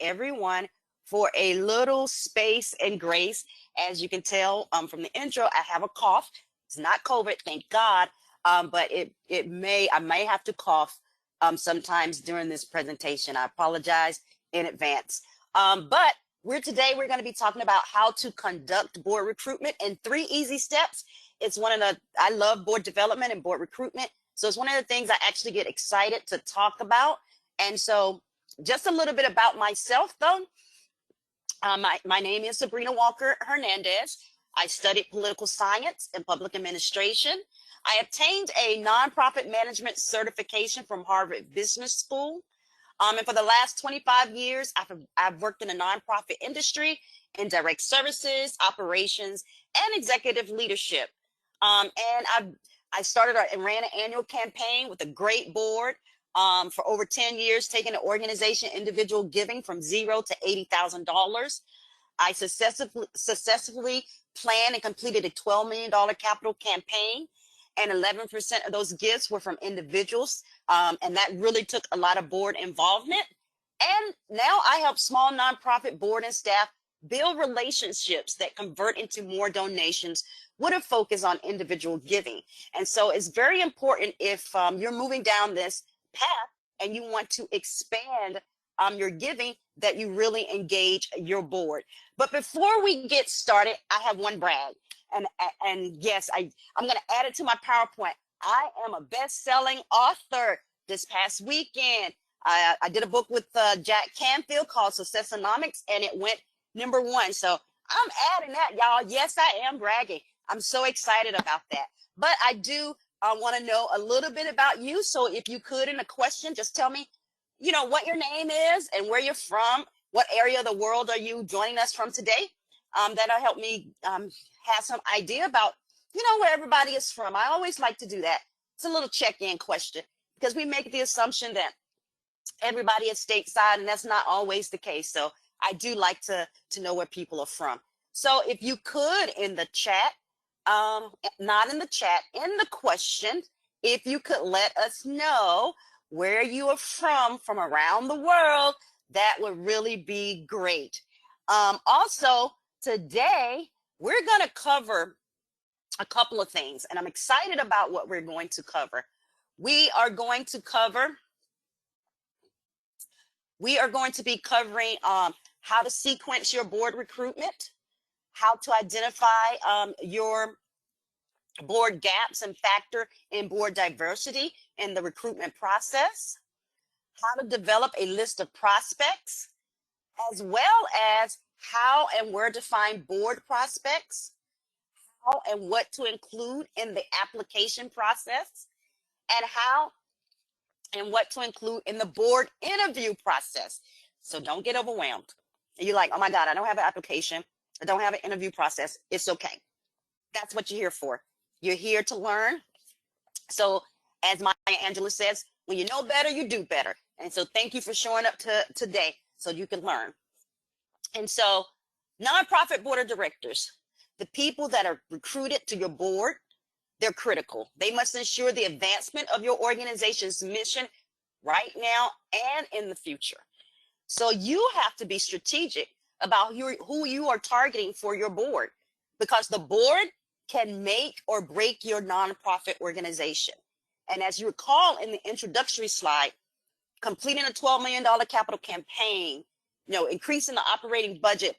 everyone for a little space and grace. As you can tell from the intro, I have a cough. It's not COVID, thank God, but I may have to cough sometimes during this presentation. I apologize in advance. But today we're going to be talking about how to conduct board recruitment in 3 easy steps. I love board development and board recruitment. So it's one of the things I actually get excited to talk about. And so just a little bit about myself though. My name is Sabrina Walker Hernandez. I studied political science and public administration. I obtained a nonprofit management certification from Harvard Business School. And for the last 25 years, I've worked in the nonprofit industry in direct services, operations, and executive leadership. And I started and ran an annual campaign with a great board for over 10 years, taking the organization individual giving from $0 to $80,000. I successfully planned and completed a $12 million capital campaign, and 11% of those gifts were from individuals. And that really took a lot of board involvement. And now I help small nonprofit board and staff build relationships that convert into more donations with a focus on individual giving. And so it's very important if you're moving down this path and you want to expand your giving, that you really engage your board. But before we get started, I have one brag. And yes, I'm going to add it to my PowerPoint. I am a best-selling author. This past weekend, I did a book with Jack Canfield called Successonomics, and it went #1. So I'm adding that, y'all. Yes, I am bragging. I'm so excited about that. But I do want to know a little bit about you. So if you could, in a question, just tell me, what your name is and where you're from. What area of the world are you joining us from today? That'll help me have some idea about, where everybody is from. I always like to do that. It's a little check-in question because we make the assumption that everybody is stateside, and that's not always the case. So I do like to know where people are from. So if you could, in the chat, not in the chat, in the question, if you could let us know where you are from around the world, that would really be great. Also, today, we're going to cover a couple of things, and I'm excited about what we're going to cover. We are going to be covering how to sequence your board recruitment, how to identify your board gaps and factor in board diversity in the recruitment process, how to develop a list of prospects, as well as how and where to find board prospects, how and what to include in the application process, and how and what to include in the board interview process. So don't get overwhelmed. You're like, oh my God, I don't have an application. I don't have an interview process. It's okay. That's what you're here for. You're here to learn. So as Maya Angelou says, when you know better, you do better. And so thank you for showing up today so you can learn. And so nonprofit board of directors, the people that are recruited to your board, they're critical. They must ensure the advancement of your organization's mission right now and in the future. So you have to be strategic about who you are targeting for your board, because the board can make or break your nonprofit organization. And as you recall in the introductory slide, completing a $12 million capital campaign, increasing the operating budget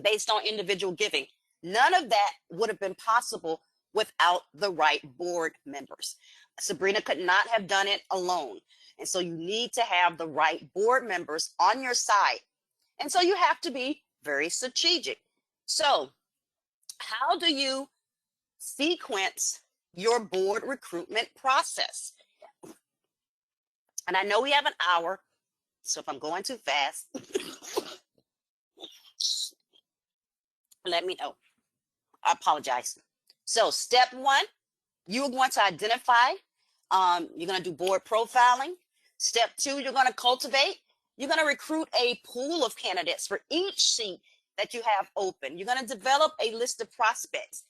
based on individual giving, none of that would have been possible without the right board members. Sabrina could not have done it alone. And so you need to have the right board members on your side. And so you have to be very strategic. So how do you sequence your board recruitment process? And I know we have an hour, so if I'm going too fast, let me know. I apologize. So step 1, you're going to identify, you're going to do board profiling. Step 2, you're going to cultivate. You're going to recruit a pool of candidates for each seat that you have open. You're going to develop a list of prospects.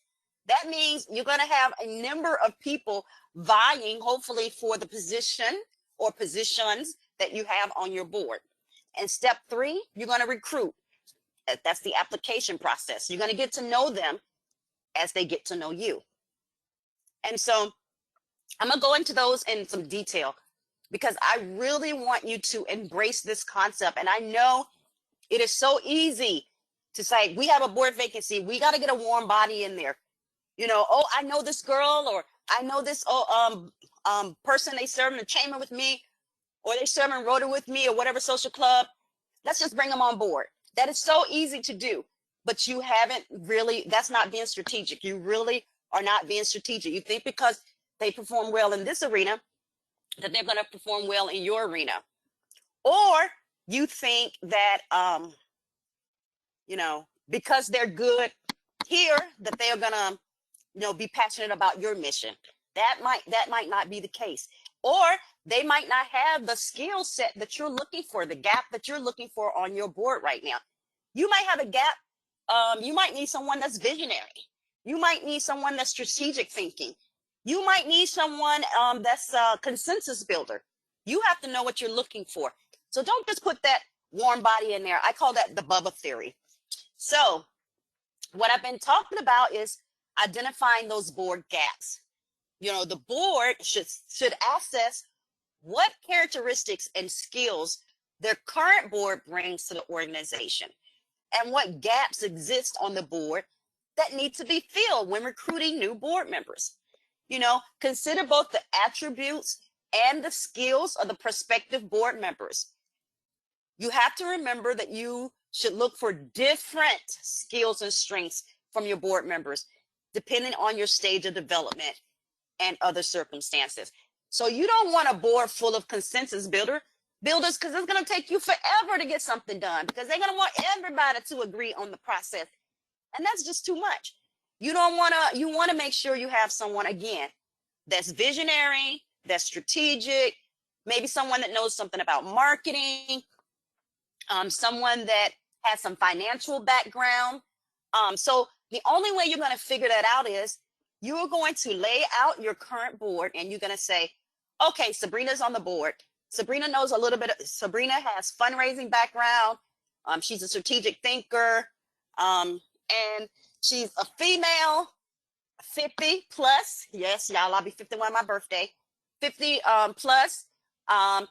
That means you're going to have a number of people vying, hopefully, for the position or positions that you have on your board. And step 3, you're going to recruit. That's the application process. You're going to get to know them as they get to know you. And so I'm going to go into those in some detail because I really want you to embrace this concept. And I know it is so easy to say, we have a board vacancy. We got to get a warm body in there. You know, oh, I know this girl, or I know this person, they serve in the chamber with me, or they serve in Rotary with me, or whatever social club. Let's just bring them on board. That is so easy to do, but you haven't really, that's not being strategic. You really are not being strategic. You think because they perform well in this arena that they're going to perform well in your arena. Or you think that, you know, because they're good here, that they're going to, you know, be passionate about your mission. That might not be the case. Or they might not have the skill set that you're looking for, the gap that you're looking for on your board right now. You might have a gap. You might need someone that's visionary. You might need someone that's strategic thinking. You might need someone that's a consensus builder. You have to know what you're looking for. So don't just put that warm body in there. I call that the Bubba theory. So what I've been talking about is identifying those board gaps. You know, the board should assess what characteristics and skills their current board brings to the organization and what gaps exist on the board that need to be filled when recruiting new board members. You know, consider both the attributes and the skills of the prospective board members. You have to remember that you should look for different skills and strengths from your board members, depending on your stage of development and other circumstances. So you don't want a board full of consensus builders because it's going to take you forever to get something done because they're going to want everybody to agree on the process. And that's just too much. You want to make sure you have someone, again, that's visionary, that's strategic, maybe someone that knows something about marketing, someone that has some financial background. So the only way you're going to figure that out is you're going to lay out your current board and you're going to say, okay, Sabrina's on the board. Sabrina knows a little bit. Sabrina has fundraising background. She's a strategic thinker. And she's a female, 50 plus. Yes, y'all, I'll be 51 on my birthday. 50 plus.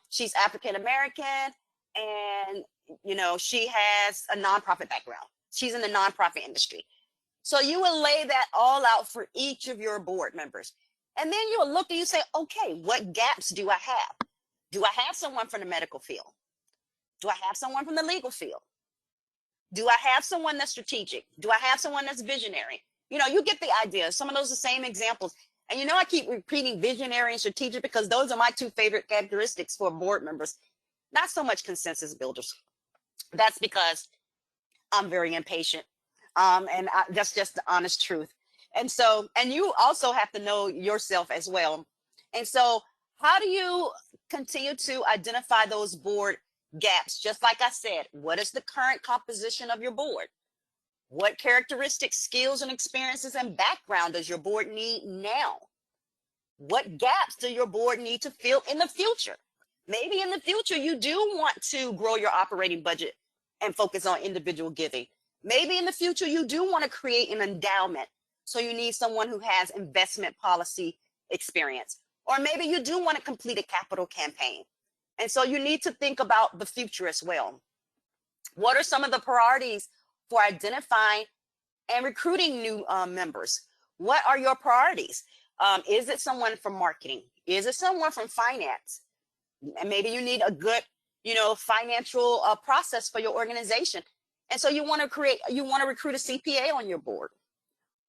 She's African American, and you know she has a nonprofit background. She's in the nonprofit industry. So you will lay that all out for each of your board members, and then you'll look and you say, okay, what gaps do I have? Do I have someone from the medical field? Do I have someone from the legal field? Do I have someone that's strategic? Do I have someone that's visionary? You know, you get the idea. Some of those are the same examples. And you know, I keep repeating visionary and strategic because those are my two favorite characteristics for board members. Not so much consensus builders. That's because I'm very impatient. That's just the honest truth. And so, and you also have to know yourself as well. And so how do you continue to identify those board gaps? Just like I said, what is the current composition of your board? What characteristics, skills, and experiences and background does your board need now? What gaps do your board need to fill in the future? Maybe in the future, you do want to grow your operating budget and focus on individual giving. Maybe in the future, you do want to create an endowment. So you need someone who has investment policy experience. Or maybe you do want to complete a capital campaign. And so you need to think about the future as well. What are some of the priorities for identifying and recruiting new members? What are your priorities? Is it someone from marketing? Is it someone from finance? And maybe you need a good, you know, financial process for your organization. And so you want to recruit a CPA on your board.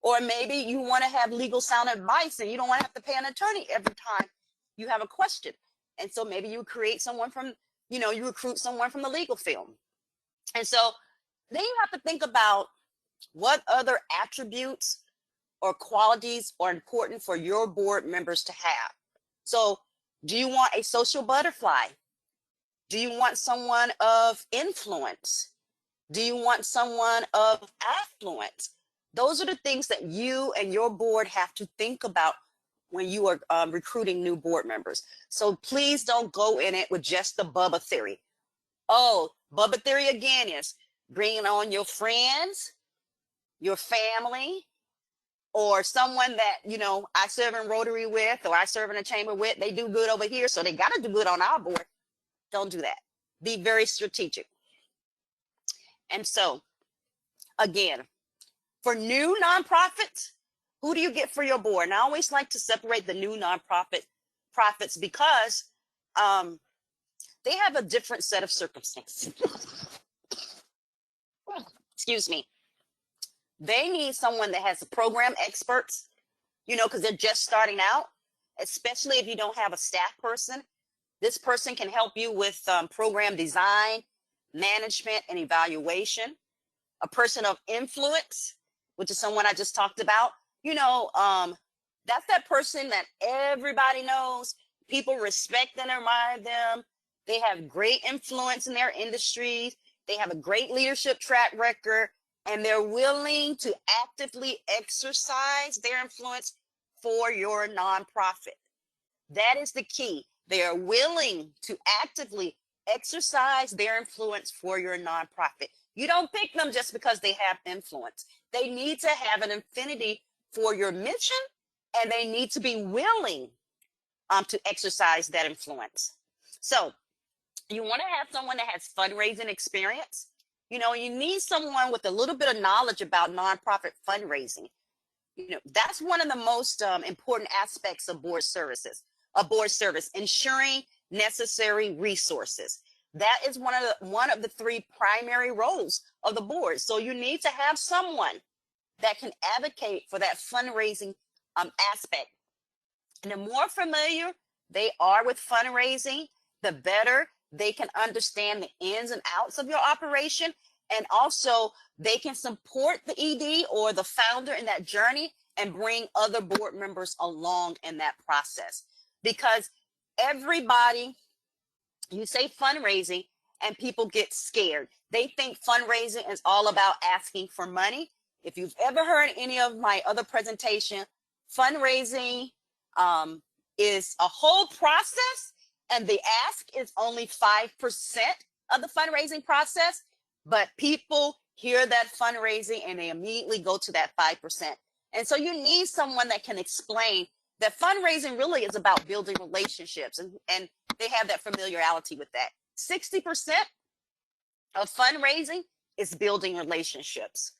Or maybe you want to have legal sound advice and you don't want to have to pay an attorney every time you have a question. And so maybe you create someone from, you know, you recruit someone from the legal field. And so then you have to think about what other attributes or qualities are important for your board members to have. So do you want a social butterfly? Do you want someone of influence? Do you want someone of affluence? Those are the things that you and your board have to think about when you are recruiting new board members. So please don't go in it with just the Bubba theory. Oh, Bubba theory again is bringing on your friends, your family, or someone that, you know, I serve in Rotary with, or I serve in a chamber with. They do good over here, so they got to do good on our board. Don't do that. Be very strategic. And so, again, for new nonprofits, who do you get for your board? And I always like to separate the new profits because they have a different set of circumstances. Excuse me. They need someone that has program experts, you know, because they're just starting out, especially if you don't have a staff person. This person can help you with program design, management, and evaluation. A person of influence, which is someone I just talked about. You know, that's that person that everybody knows. People respect and admire them. They have great influence in their industries. They have a great leadership track record, and they're willing to actively exercise their influence for your nonprofit. That is the key. They are willing to actively exercise their influence for your nonprofit. You don't pick them just because they have influence. They need to have an affinity for your mission, and they need to be willing to exercise that influence. So you want to have someone that has fundraising experience. You know, you need someone with a little bit of knowledge about nonprofit fundraising. You know, that's one of the most important aspects of board services, ensuring necessary resources. That is one of the three primary roles of the board. So you need to have someone that can advocate for that fundraising aspect. And the more familiar they are with fundraising, the better they can understand the ins and outs of your operation. And also they can support the ED or the founder in that journey and bring other board members along in that process. Because everybody, you say fundraising and people get scared. They think fundraising is all about asking for money. If you've ever heard any of my other presentation, fundraising is a whole process, and the ask is only 5% of the fundraising process. But people hear that fundraising and they immediately go to that 5%. And so you need someone that can explain that fundraising really is about building relationships, and they have that familiarity with that. 60% of fundraising is building relationships.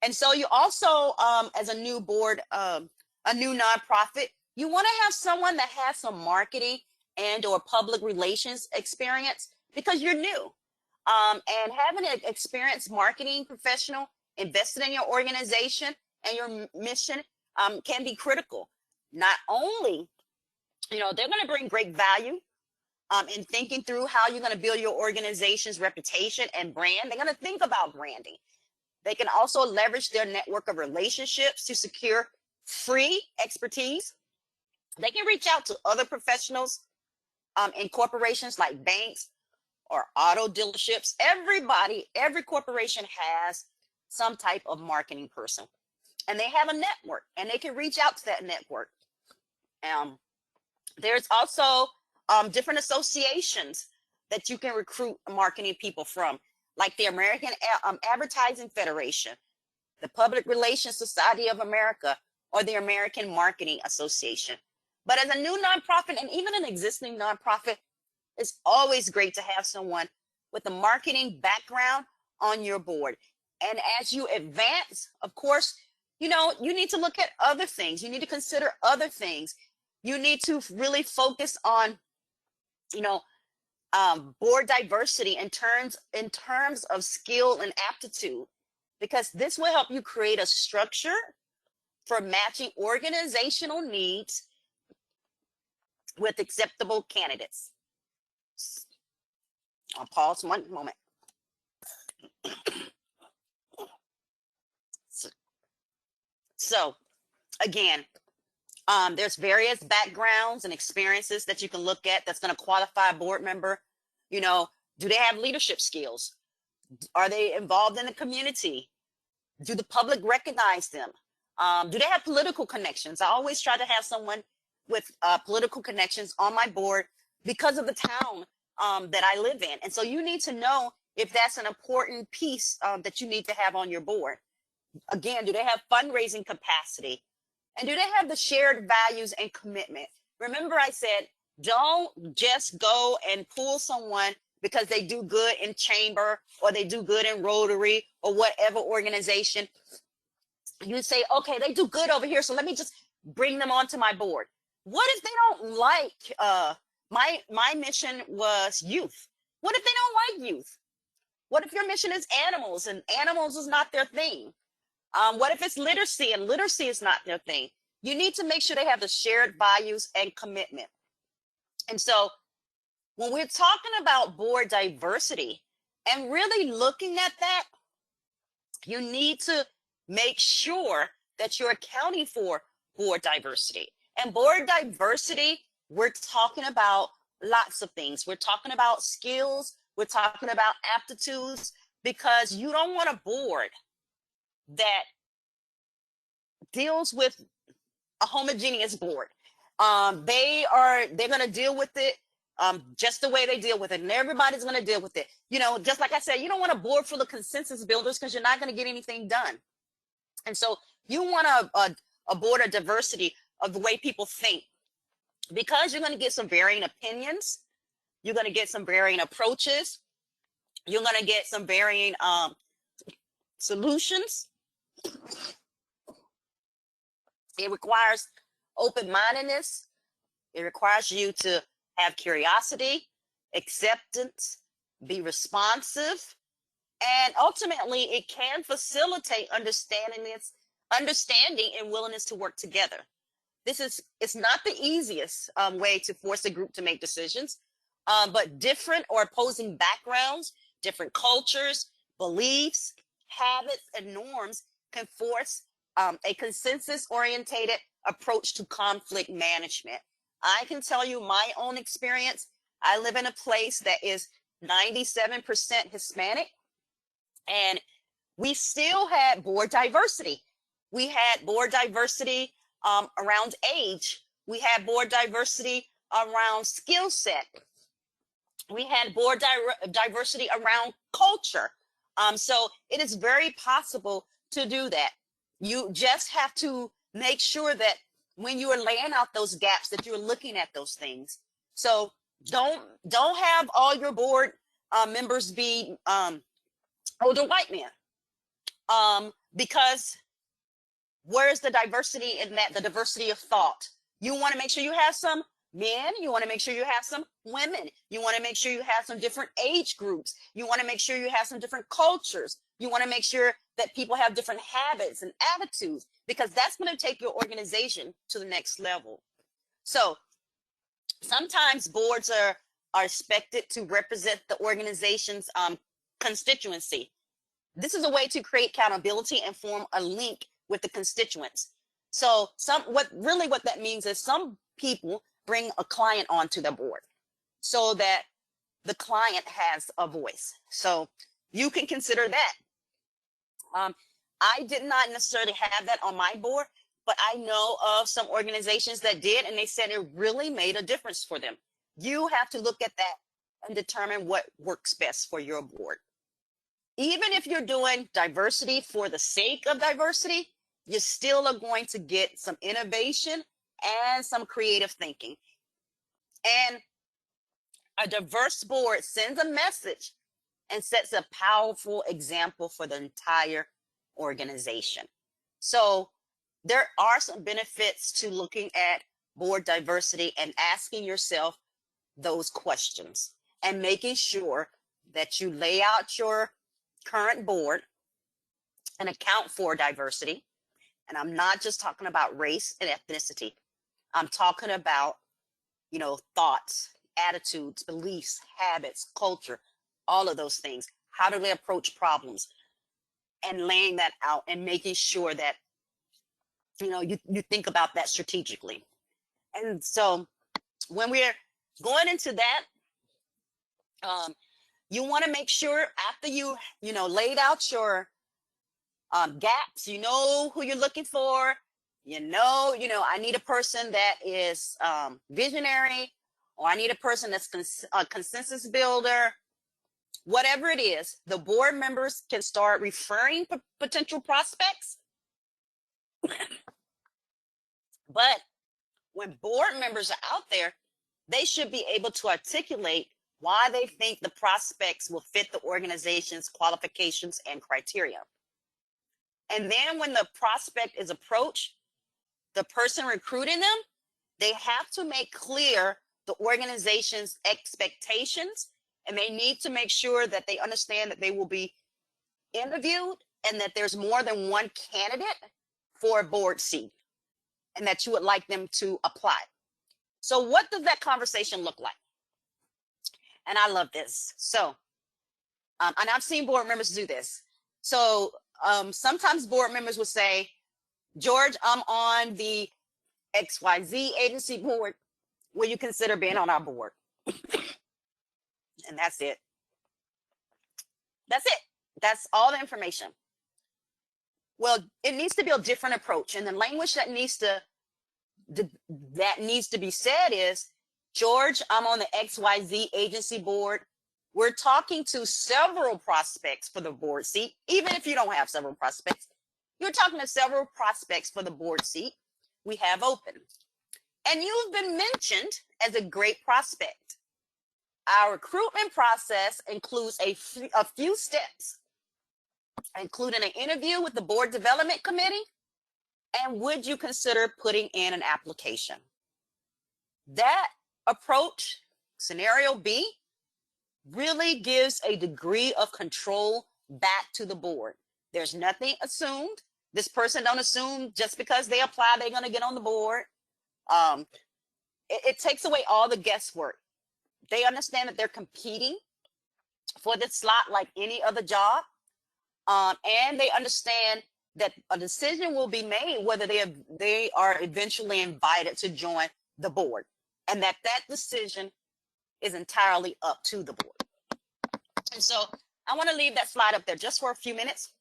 And so you also, as a new board, a new nonprofit, you want to have someone that has some marketing and or public relations experience because you're new. And having an experienced marketing professional invested in your organization and your mission can be critical. Not only, you know, they're going to bring great value in thinking through how you're going to build your organization's reputation and brand. They're going to think about branding. They can also leverage their network of relationships to secure free expertise. They can reach out to other professionals in corporations like banks or auto dealerships. Every corporation has some type of marketing person, and they have a network, and they can reach out to that network. There's also different associations that you can recruit marketing people from, like the American Advertising Federation, the Public Relations Society of America, or the American Marketing Association. But as a new nonprofit, and even an existing nonprofit, it's always great to have someone with a marketing background on your board. And as you advance, of course, you know, you need to look at other things. You need to consider other things. You need to really focus on, you know, board diversity in terms of skill and aptitude, because this will help you create a structure for matching organizational needs with acceptable candidates. I'll pause one moment. So again, there's various backgrounds and experiences that you can look at that's going to qualify a board member. You know, do they have leadership skills? Are they involved in the community? Do the public recognize them? Do they have political connections? I always try to have someone with political connections on my board because of the town that I live in. And so you need to know if that's an important piece that you need to have on your board. Again, do they have fundraising capacity? And do they have the shared values and commitment? Remember I said, don't just go and pull someone because they do good in chamber or they do good in Rotary or whatever organization. You say, okay, they do good over here, so let me just bring them onto my board. What if they don't like, my mission was youth. What if they don't like youth? What if your mission is animals and animals is not their thing? What if it's literacy and literacy is not their thing? You need to make sure they have the shared values and commitment. And so when we're talking about board diversity and really looking at that, you need to make sure that you're accounting for board diversity. And board diversity, we're talking about lots of things. We're talking about skills. We're talking about aptitudes, because you don't want a board that deals with a homogeneous board. They're going to deal with it just the way they deal with it, and everybody's going to deal with it. You know, just like I said, you don't want a board full of consensus builders because you're not going to get anything done. And so you want a board of diversity of the way people think, because you're going to get some varying opinions. You're going to get some varying approaches. You're going to get some varying solutions. It requires open-mindedness. It requires you to have curiosity, acceptance, be responsive, and ultimately it can facilitate understanding and willingness to work together. It's not the easiest way to force a group to make decisions, but different or opposing backgrounds, different cultures, beliefs, habits, and norms can force a consensus-orientated approach to conflict management. I can tell you my own experience. I live in a place that is 97% Hispanic, and we still had board diversity. We had board diversity around age. We had board diversity around skill set. We had board diversity around culture. So it is very possible to do that. You just have to make sure that when you are laying out those gaps, that you're looking at those things. So don't have all your board members be older white men, because where's the diversity in that? The diversity of thought. You want to make sure you have some men. You want to make sure you have some women. You want to make sure you have some different age groups. You want to make sure you have some different cultures. You want to make sure that people have different habits and attitudes, because that's going to take your organization to the next level. So sometimes boards are expected to represent the organization's constituency. This is a way to create accountability and form a link with the constituents. So what that means is some people bring a client onto the board so that the client has a voice. So you can consider that. I did not necessarily have that on my board, but I know of some organizations that did, and they said it really made a difference for them. You have to look at that and determine what works best for your board. Even if you're doing diversity for the sake of diversity, you still are going to get some innovation and some creative thinking. And a diverse board sends a message and sets a powerful example for the entire organization. So there are some benefits to looking at board diversity and asking yourself those questions and making sure that you lay out your current board and account for diversity. And I'm not just talking about race and ethnicity. I'm talking about, thoughts, attitudes, beliefs, habits, culture, all of those things. How do they approach problems? And laying that out and making sure that, you think about that strategically. And so when we're going into that, you want to make sure after you laid out your gaps, who you're looking for, I need a person that is visionary. or I need a person that's a consensus builder, whatever it is, the board members can start referring potential prospects. But when board members are out there, they should be able to articulate why they think the prospects will fit the organization's qualifications and criteria. And then when the prospect is approached, the person recruiting them, they have to make clear the organization's expectations, and they need to make sure that they understand that they will be interviewed and that there's more than one candidate for a board seat and that you would like them to apply. So what does that conversation look like? And I love this. So, and I've seen board members do this. So sometimes board members will say, George, I'm on the XYZ agency board. Will you consider being on our board? And that's it. That's it. That's all the information. Well, it needs to be a different approach. And the language that needs to be said is, George, I'm on the XYZ agency board. We're talking to several prospects for the board seat. Even if you don't have several prospects, you're talking to several prospects for the board seat we have open. And you've been mentioned as a great prospect. Our recruitment process includes a few steps, including an interview with the board development committee. And would you consider putting in an application? That approach, scenario B, really gives a degree of control back to the board. There's nothing assumed. This person don't assume just because they apply, they're going to get on the board. It takes away all the guesswork. They understand that they're competing for this slot like any other job. And they understand that a decision will be made whether they are eventually invited to join the board, and that decision is entirely up to the board. And so I want to leave that slide up there just for a few minutes,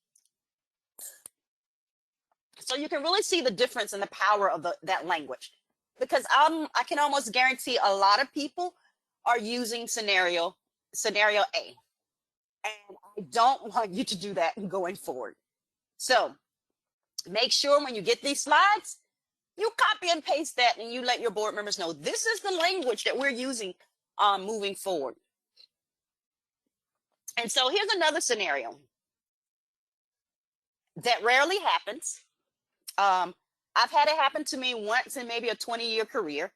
so you can really see the difference in the power of that language, because I can almost guarantee a lot of people are using scenario A, and I don't want you to do that going forward. So make sure when you get these slides, you copy and paste that and you let your board members know this is the language that we're using moving forward. And so here's another scenario that rarely happens. I've had it happen to me once in maybe a 20-year career.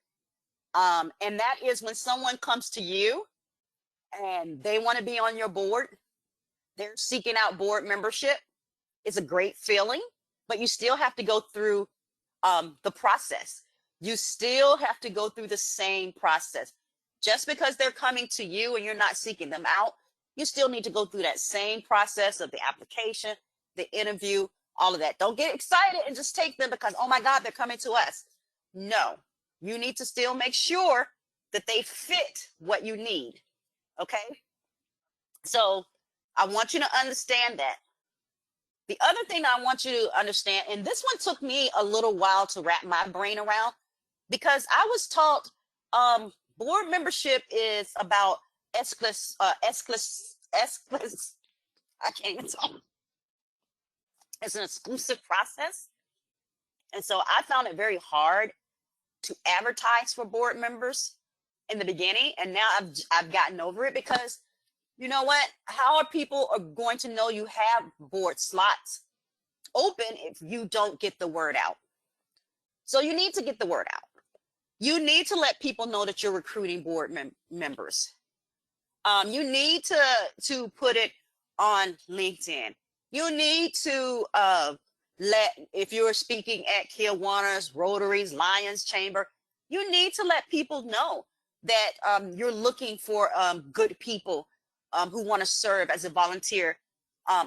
And that is when someone comes to you and they want to be on your board. They're seeking out board membership. It's a great feeling, but you still have to go through the process. You still have to go through the same process. Just because they're coming to you and you're not seeking them out, you still need to go through that same process of the application, the interview, all of that. Don't get excited and just take them because, oh my God, they're coming to us. No, you need to still make sure that they fit what you need. Okay? So I want you to understand that. The other thing I want you to understand, and this one took me a little while to wrap my brain around, because I was taught board membership is about I can't even talk. It's an exclusive process. And so I found it very hard to advertise for board members in the beginning. And now I've gotten over it, because you know what? How are people going to know you have board slots open if you don't get the word out? So you need to get the word out. You need to let people know that you're recruiting board members. You need to put it on LinkedIn. You need to if you're speaking at Kiwanis, Rotaries, Lions Chamber, you need to let people know that you're looking for good people who want to serve as a volunteer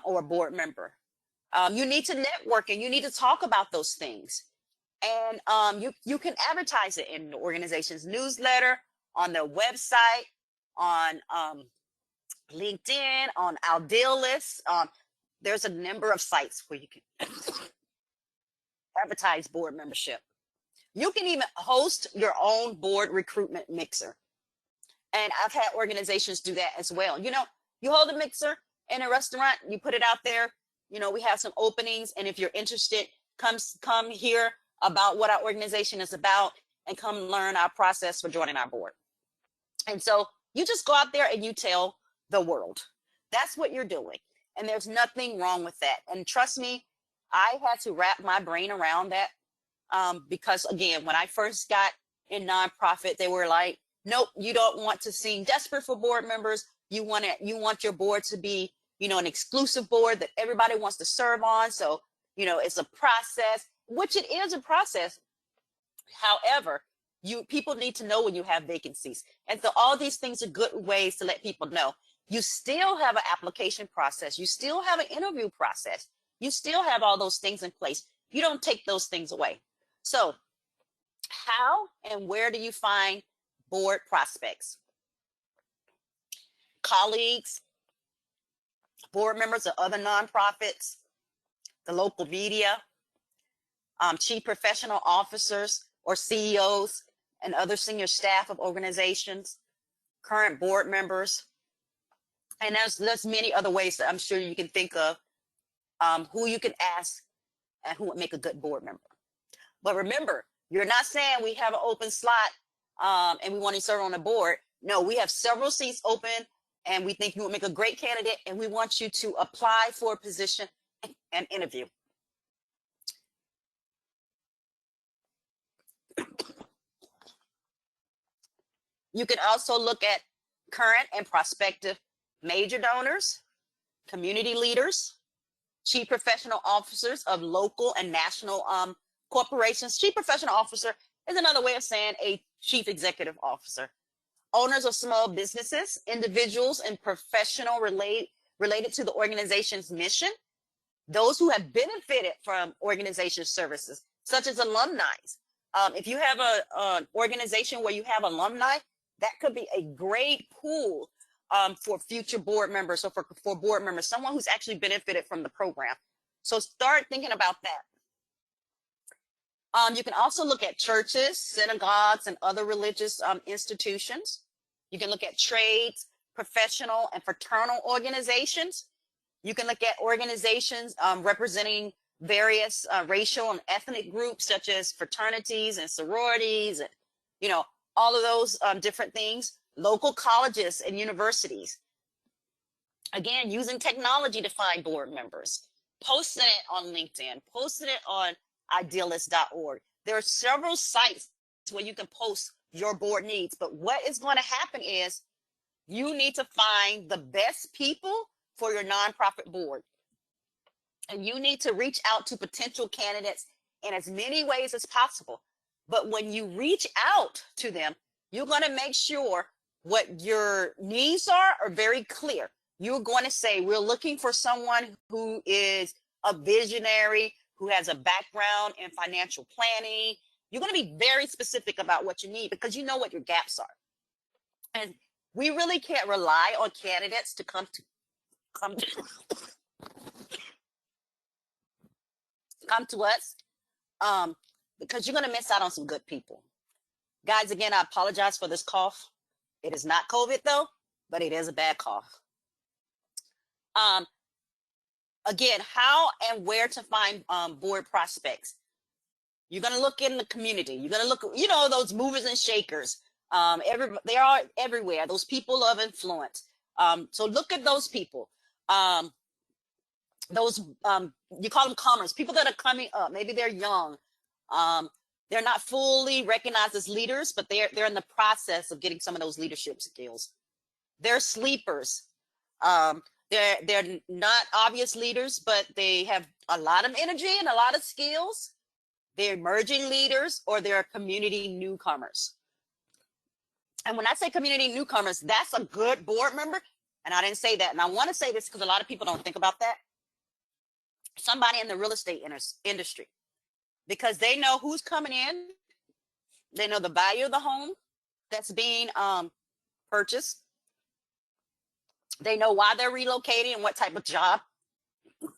or a board member. You need to network and you need to talk about those things. And you can advertise it in the organization's newsletter, on their website, on LinkedIn, on our deal list. There's a number of sites where you can advertise board membership. You can even host your own board recruitment mixer. And I've had organizations do that as well. You know, you hold a mixer in a restaurant, you put it out there, you know, we have some openings. And if you're interested, come hear about what our organization is about and come learn our process for joining our board. And so you just go out there and you tell the world. That's what you're doing. And there's nothing wrong with that. And trust me, I had to wrap my brain around that because, again, when I first got in nonprofit, they were like, nope, you don't want to seem desperate for board members. You want your board to be, you know, an exclusive board that everybody wants to serve on. So, you know, it's a process, which it is a process. However, people need to know when you have vacancies. And so all these things are good ways to let people know. You still have an application process. You still have an interview process. You still have all those things in place. You don't take those things away. So how and where do you find board prospects? Colleagues, board members of other nonprofits, the local media, chief professional officers or CEOs and other senior staff of organizations, current board members. And there's many other ways that I'm sure you can think of who you can ask and who would make a good board member. But remember, you're not saying we have an open slot and we want to serve on the board. No, we have several seats open and we think you would make a great candidate and we want you to apply for a position and interview. You can also look at current and prospective major donors, community leaders, chief professional officers of local and national corporations. Chief professional officer is another way of saying a chief executive officer. Owners of small businesses, individuals and professional related to the organization's mission, those who have benefited from organization services, such as alumni. If you have an organization where you have alumni, that could be a great pool for future board members or for board members, someone who's actually benefited from the program. So start thinking about that. You can also look at churches, synagogues, and other religious institutions. You can look at trades, professional, and fraternal organizations. You can look at organizations representing various racial and ethnic groups, such as fraternities and sororities, and, you know, all of those different things. Local colleges and universities. Again, using technology to find board members. Posting it on LinkedIn, posting it on idealist.org. There are several sites where you can post your board needs, but what is going to happen is you need to find the best people for your nonprofit board. And you need to reach out to potential candidates in as many ways as possible. But when you reach out to them, you're going to make sure what your needs are very clear. You're going to say, we're looking for someone who is a visionary, who has a background in financial planning. You're going to be very specific about what you need because you know what your gaps are. And we really can't rely on candidates to come to us because you're going to miss out on some good people. Guys, again, I apologize for this cough. It is not COVID though, but it is a bad cough. Again, how and where to find board prospects. You're going to look in the community. You're going to look, you know, those movers and shakers. They are everywhere, those people of influence. So look at those people. Those, you call them comers, people that are coming up. Maybe they're young. They're not fully recognized as leaders, but they're in the process of getting some of those leadership skills. They're sleepers. They're not obvious leaders, but they have a lot of energy and a lot of skills. They're emerging leaders, or they're community newcomers. And when I say community newcomers, that's a good board member. And I didn't say that. And I want to say this because a lot of people don't think about that. Somebody in the real estate industry, because they know who's coming in. They know the value of the home that's being purchased. They know why they're relocating and what type of job the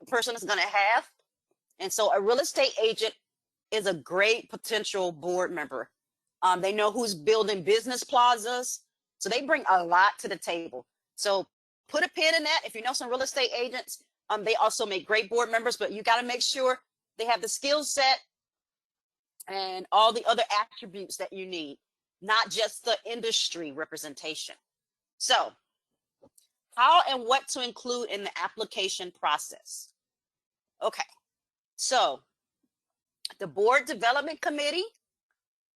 person is going to have. And so a real estate agent is a great potential board member. They know who's building business plazas. So they bring a lot to the table. So put a pin in that. If you know some real estate agents, they also make great board members, but you got to make sure they have the skill set and all the other attributes that you need, not just the industry representation. So how and what to include in the application process. Okay, so the board development committee,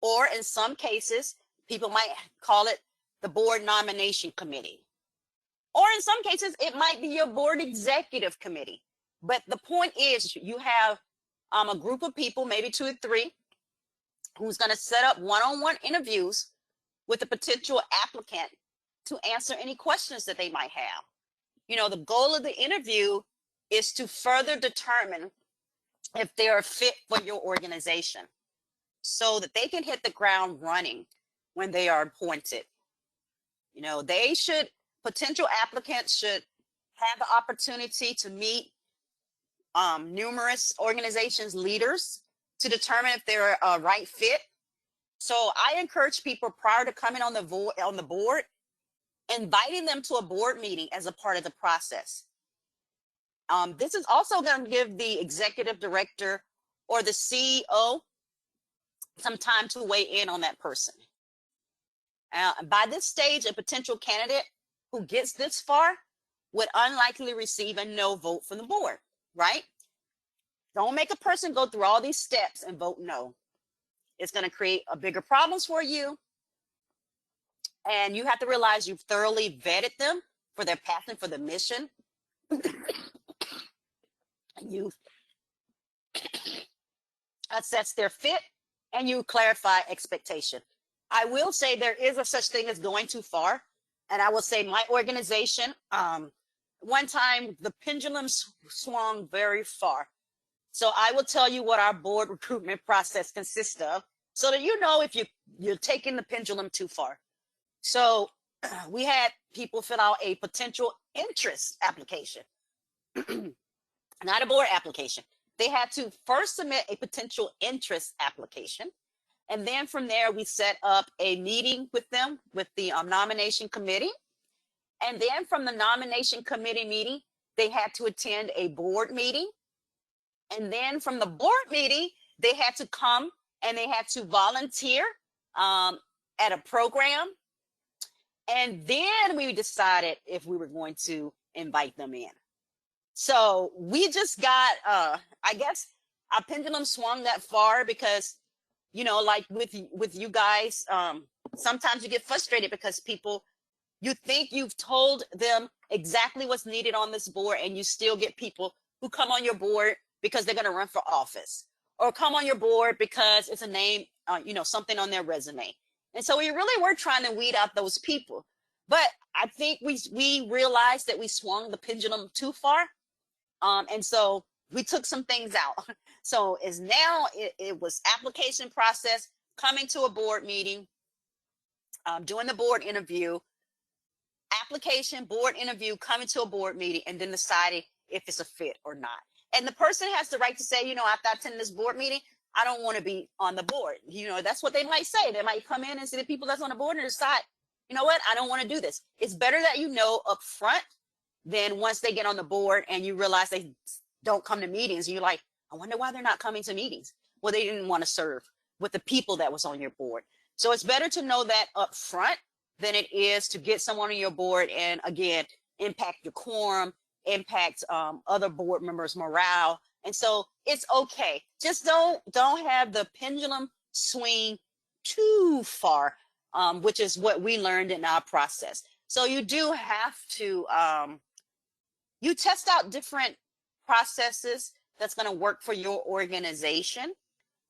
or in some cases, people might call it the board nomination committee. Or in some cases, it might be your board executive committee. But the point is, you have a group of people, maybe 2 or 3, who's going to set up one-on-one interviews with a potential applicant to answer any questions that they might have. You know, the goal of the interview is to further determine if they're a fit for your organization so that they can hit the ground running when they are appointed. You know, potential applicants should have the opportunity to meet numerous organizations leaders to determine if they're a right fit. So I encourage people prior to coming on the board, inviting them to a board meeting as a part of the process. This is also going to give the executive director or the CEO some time to weigh in on that person. By this stage, a potential candidate who gets this far would unlikely receive a no vote from the board, right? Don't make a person go through all these steps and vote no. It's going to create a bigger problems for you. And you have to realize you've thoroughly vetted them for their passion for the mission. You assess their fit and you clarify expectation. I will say there is a such thing as going too far. And I will say my organization, one time the pendulum swung very far. So I will tell you what our board recruitment process consists of so that you know if you're taking the pendulum too far. So we had people fill out a potential interest application, not a board application. They had to first submit a potential interest application. And then from there, we set up a meeting with them, with the nomination committee. And then from the nomination committee meeting, they had to attend a board meeting. And then from the board meeting, they had to come and they had to volunteer at a program. And then we decided if we were going to invite them in. So we just got, I guess our pendulum swung that far because, you know, like with you guys, sometimes you get frustrated because people, you think you've told them exactly what's needed on this board, and you still get people who come on your board because they're going to run for office, or come on your board because it's a name, you know, something on their resume. And so we really were trying to weed out those people. But I think we realized that we swung the pendulum too far. And so we took some things out. So is now it was application process, coming to a board meeting, doing the board interview, application, board interview, coming to a board meeting, and then deciding if it's a fit or not. And the person has the right to say, you know, after I attend this board meeting, I don't want to be on the board. You know, that's what they might say. They might come in and see the people that's on the board and decide, you know what, I don't want to do this. It's better that you know up front than once they get on the board and you realize they don't come to meetings. You're like, I wonder why they're not coming to meetings. Well, they didn't want to serve with the people that was on your board. So it's better to know that up front than it is to get someone on your board and, again, impact your quorum, impact other board members' morale. And so it's okay. Just don't have the pendulum swing too far, which is what we learned in our process. So you do have to, you test out different processes that's going to work for your organization,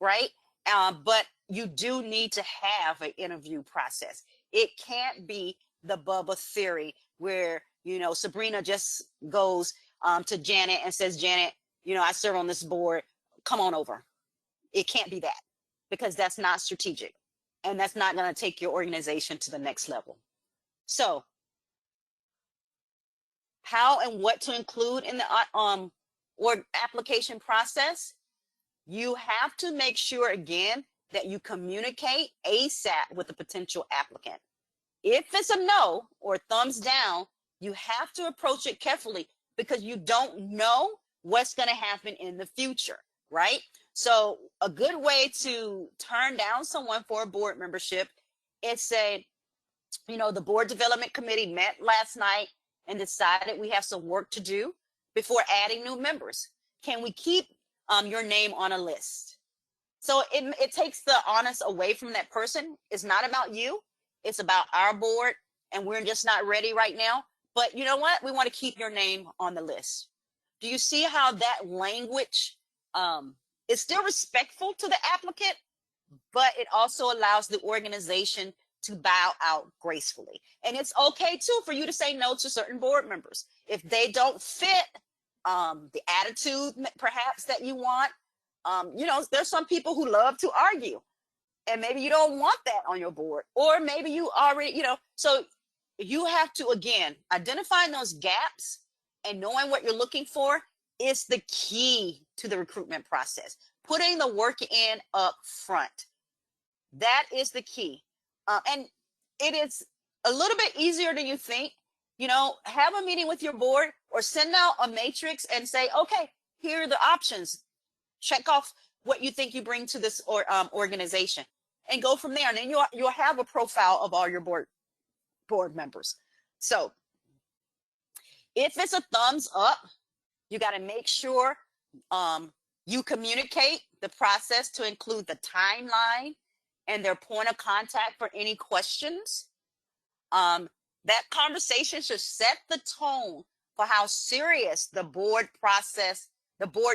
right? But you do need to have an interview process. It can't be the Bubba theory where, you know, Sabrina just goes to Janet and says, Janet, you know, I serve on this board, come on over. It can't be that, because that's not strategic and that's not going to take your organization to the next level. So how and what to include in the application process? You have to make sure, again, that you communicate ASAP with the potential applicant. If it's a no or thumbs down, you have to approach it carefully because you don't know what's going to happen in the future, right? So a good way to turn down someone for a board membership is say, you know, the board development committee met last night and decided we have some work to do before adding new members. Can we keep your name on a list? So it takes the onus away from that person. It's not about you. It's about our board, and we're just not ready right now. But you know what? We want to keep your name on the list. Do you see how that language is still respectful to the applicant, but it also allows the organization to bow out gracefully? And it's okay too for you to say no to certain board members if they don't fit the attitude perhaps that you want. You know, there's some people who love to argue, and maybe you don't want that on your board, or maybe you already, you know, so you have to, again, identifying those gaps and knowing what you're looking for is the key to the recruitment process. Putting the work in up front. That is the key. And it is a little bit easier than you think. You know, have a meeting with your board or send out a matrix and say, okay, here are the options. Check off what you think you bring to this organization and go from there. And then you'll have a profile of all your board members. So if it's a thumbs up, you got to make sure you communicate the process to include the timeline and their point of contact for any questions. That conversation should set the tone for how serious the board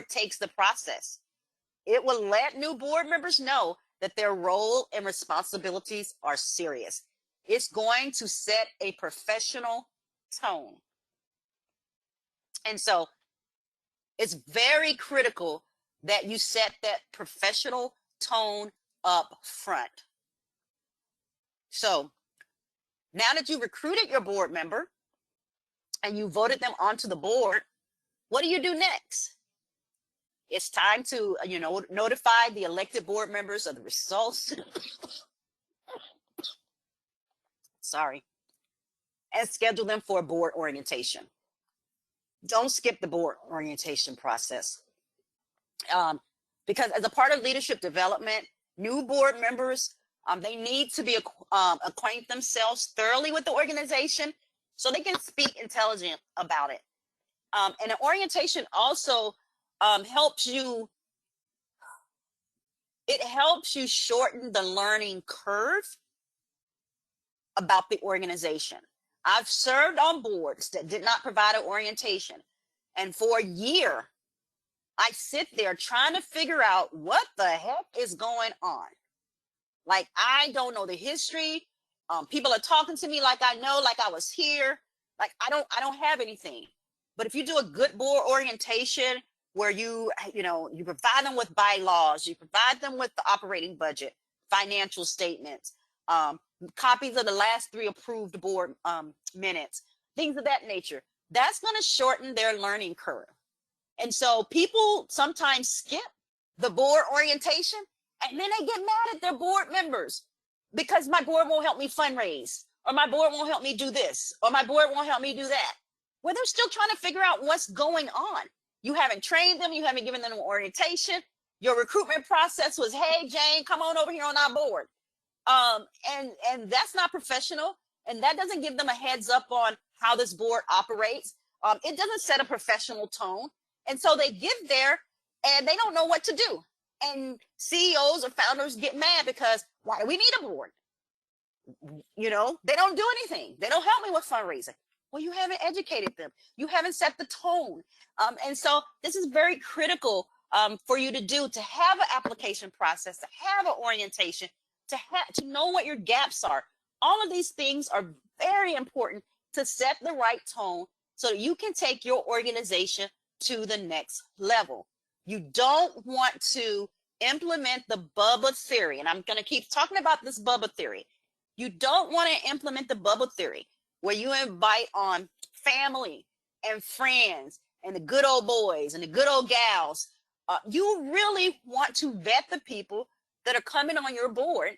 takes the process. It will let new board members know that their role and responsibilities are serious. It's going to set a professional tone. And so it's very critical that you set that professional tone up front. So now that you recruited your board member and you voted them onto the board, what do you do next? It's time to, you know, notify the elected board members of the results. Sorry. And schedule them for a board orientation. Don't skip the board orientation process. Because as a part of leadership development, new board members, they need to be acquaint themselves thoroughly with the organization so they can speak intelligent about it. And an orientation also helps you shorten the learning curve about the organization. I've served on boards that did not provide an orientation, and for a year I sit there trying to figure out what the heck is going on. Like, I don't know the history. People are talking to me like I know, like I was here. Like I don't have anything. But if you do a good board orientation where you provide them with bylaws, you provide them with the operating budget, financial statements, copies of the last 3 approved board minutes, things of that nature, that's going to shorten their learning curve. And so people sometimes skip the board orientation and then they get mad at their board members because my board won't help me fundraise, or my board won't help me do this, or my board won't help me do that. Well, they're still trying to figure out what's going on. You haven't trained them. You haven't given them an orientation. Your recruitment process was, hey, Jane, come on over here on our board. And that's not professional. And that doesn't give them a heads up on how this board operates. It doesn't set a professional tone. And so they get there and they don't know what to do. And CEOs or founders get mad because why do we need a board? You know, they don't do anything. They don't help me with fundraising. Well, you haven't educated them. You haven't set the tone. And so this is very critical for you to do, to have an application process, to have an orientation, to know what your gaps are. All of these things are very important to set the right tone so that you can take your organization to the next level. You don't want to implement the Bubba theory. And I'm going to keep talking about this Bubba theory. You don't want to implement the Bubba theory where you invite on family and friends and the good old boys and the good old gals. You really want to vet the people that are coming on your board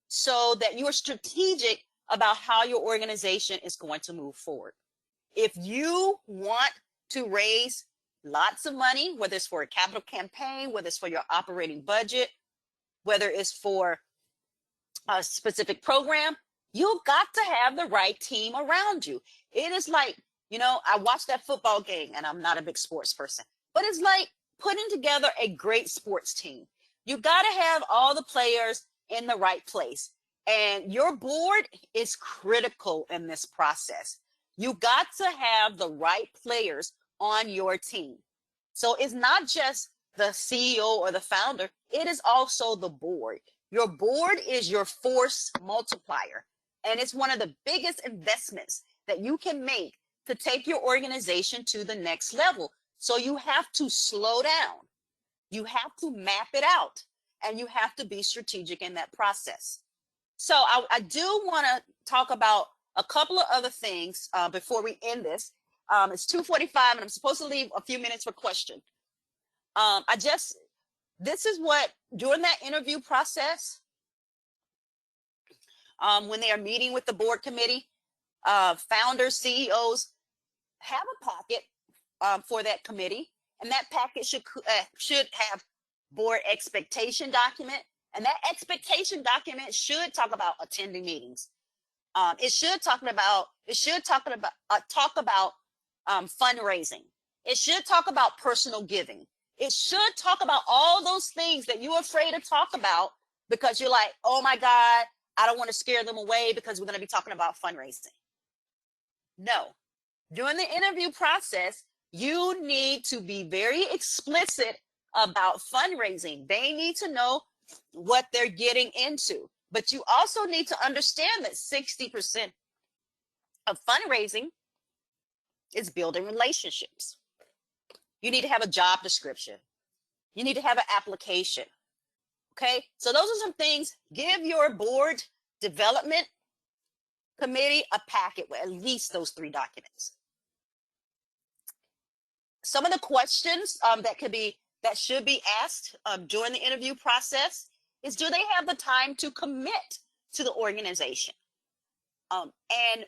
so that you are strategic about how your organization is going to move forward. If you want to raise lots of money, whether it's for a capital campaign, whether it's for your operating budget, whether it's for a specific program, you've got to have the right team around you. It is like, I watched that football game, and I'm not a big sports person, but it's like putting together a great sports team. You've got to have all the players in the right place. And your board is critical in this process. You've got to have the right players on your team. So it's not just the CEO or the founder, it is also the board. Your board is your force multiplier, and it's one of the biggest investments that you can make to take your organization to the next level. So you have to slow down. You have to map it out, and you have to be strategic in that process. So I do want to talk about a couple of other things before we end this. It's 2:45, and I'm supposed to leave a few minutes for questions. This is what, during that interview process, when they are meeting with the board committee, founders, CEOs have a packet for that committee, and that packet should have board expectation document, and that expectation document should talk about attending meetings. It should talk about fundraising. It should talk about personal giving. It should talk about all those things that you're afraid to talk about because you're like, oh my God, I don't want to scare them away because we're going to be talking about fundraising. No. During the interview process, you need to be very explicit about fundraising. They need to know what they're getting into. But you also need to understand that 60% of fundraising is building relationships. You need to have a job description. You need to have an application. Okay, so those are some things. Give your board development committee a packet with at least those 3 documents. Some of the questions that should be asked during the interview process is, do they have the time to commit to the organization? And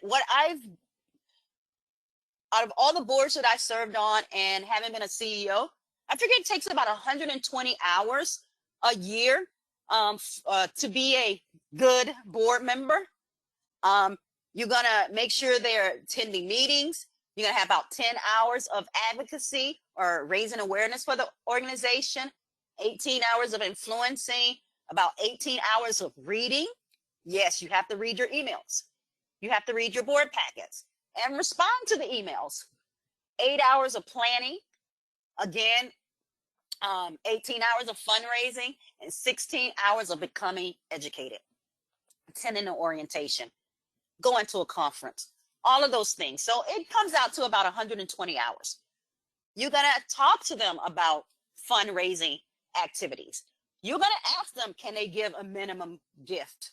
out of all the boards that I served on and having been a CEO, I figure it takes about 120 hours a year to be a good board member. You're going to make sure they're attending meetings. You're going to have about 10 hours of advocacy or raising awareness for the organization, 18 hours of influencing, about 18 hours of reading. Yes, you have to read your emails. You have to read your board packets and respond to the emails. 8 hours of planning. Again, 18 hours of fundraising and 16 hours of becoming educated, attending an orientation, going to a conference, all of those things. So it comes out to about 120 hours. You're going to talk to them about fundraising activities. You're going to ask them, can they give a minimum gift?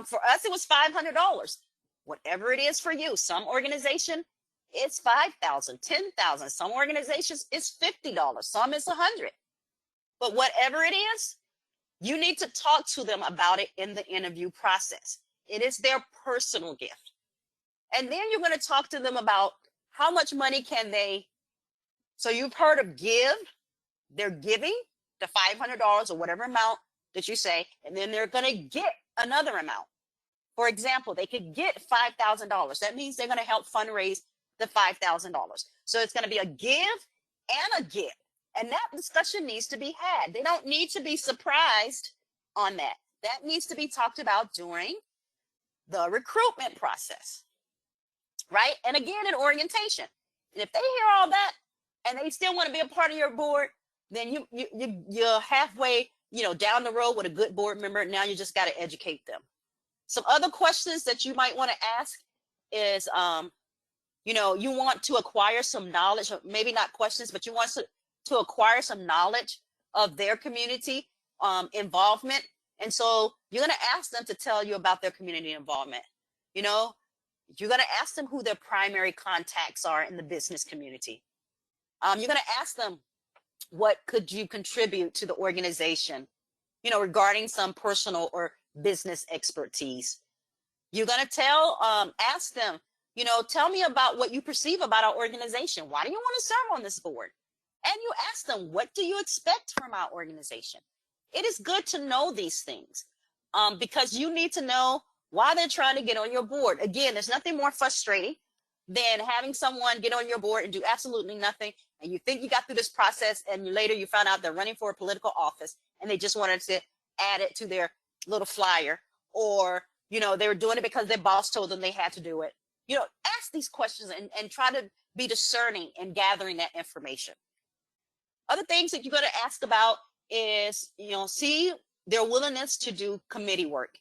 For us, it was $500. Whatever it is for you. Some organization, it's $5,000, $10,000. Some organizations, it's $50. Some is $100. But whatever it is, you need to talk to them about it in the interview process. It is their personal gift. And then you're going to talk to them about how much money can they. So you've heard of give. They're giving the $500 or whatever amount that you say, and then they're going to get another amount. For example, they could get $5,000. That means they're going to help fundraise the $5,000. So it's going to be a give and a get. And that discussion needs to be had. They don't need to be surprised on that. That needs to be talked about during the recruitment process, right? And again, in orientation. And if they hear all that and they still want to be a part of your board, then you're halfway, down the road with a good board member. Now you just got to educate them. Some other questions that you might want to ask is, you want to acquire some knowledge, or maybe not questions, but you want to acquire some knowledge of their community involvement. And so you're going to ask them to tell you about their community involvement. You're going to ask them who their primary contacts are in the business community. You're going to ask them, what could you contribute to the organization regarding some personal or business expertise. You're going to ask them, tell me about what you perceive about our organization. Why do you want to serve on this board? And you ask them, what do you expect from our organization? It is good to know these things because you need to know why they're trying to get on your board. Again, there's nothing more frustrating than having someone get on your board and do absolutely nothing. And you think you got through this process and later you found out they're running for a political office and they just wanted to add it to their little flyer, or, they were doing it because their boss told them they had to do it. Ask these questions and try to be discerning in gathering that information. Other things that you're going to ask about is, see their willingness to do committee work.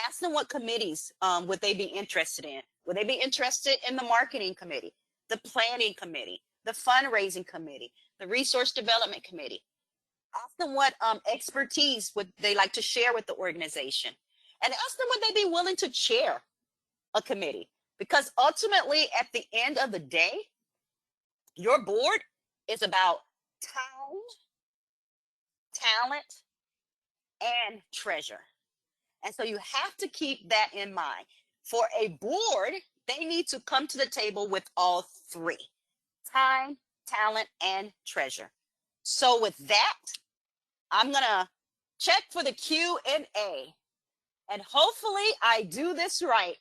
Ask them what committees would they be interested in. Would they be interested in the marketing committee, the planning committee, the fundraising committee, the resource development committee? Ask them what expertise would they like to share with the organization. And ask them would they be willing to chair a committee. Because ultimately, at the end of the day, your board is about time, talent, and treasure. And so you have to keep that in mind. For a board, they need to come to the table with all three: time, talent, and treasure. So with that, I'm going to check for the Q&A. And hopefully I do this right.